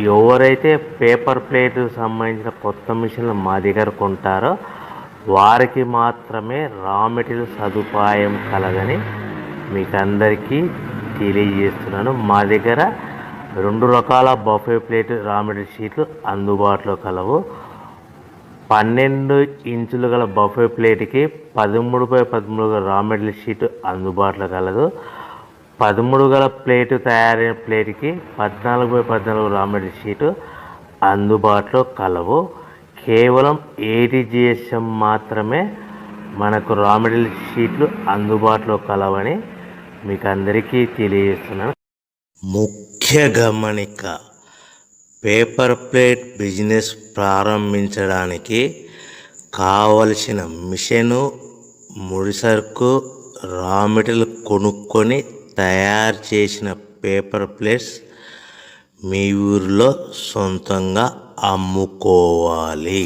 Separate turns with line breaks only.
ఎవరైతే paper plate సంబంధించిన కొత్త మిషన్లు మా దగ్గర కొంటారో వారికి మాత్రమే రా మెటీరియల్ సదుపాయం కలదని మీకు అందరికీ తెలియజేస్తున్నాను. మా దగ్గర 2 రకాల బఫే ప్లేట్ రా మెటీరియల్ షీట్లు అందుబాటులో కలవు. 12 ఇంచులు గల బఫే ప్లేట్కి 13x13 గల రా మెటీరియల్ షీట్ అందుబాటులో కలదు. 13 గల ప్లేటు తయారైన ప్లేట్కి 14x14 రా మెటీరియల్ షీటు అందుబాటులో కలవు. కేవలం ATGSM మాత్రమే మనకు రా మెటీరియల్ షీట్లు అందుబాటులో కలవని మీకు అందరికీ తెలియజేస్తున్నాను. ముఖ్య గమనిక: పేపర్ ప్లేట్ బిజినెస్ ప్రారంభించడానికి కావలసిన మిషను, ముడిసరుకు, రా మెటీరియల్ కొనుక్కొని తయారు చేసిన పేపర్ ప్లేట్స్ మీ ఊరిలో సొంతంగా అమ్ముకోవాలి.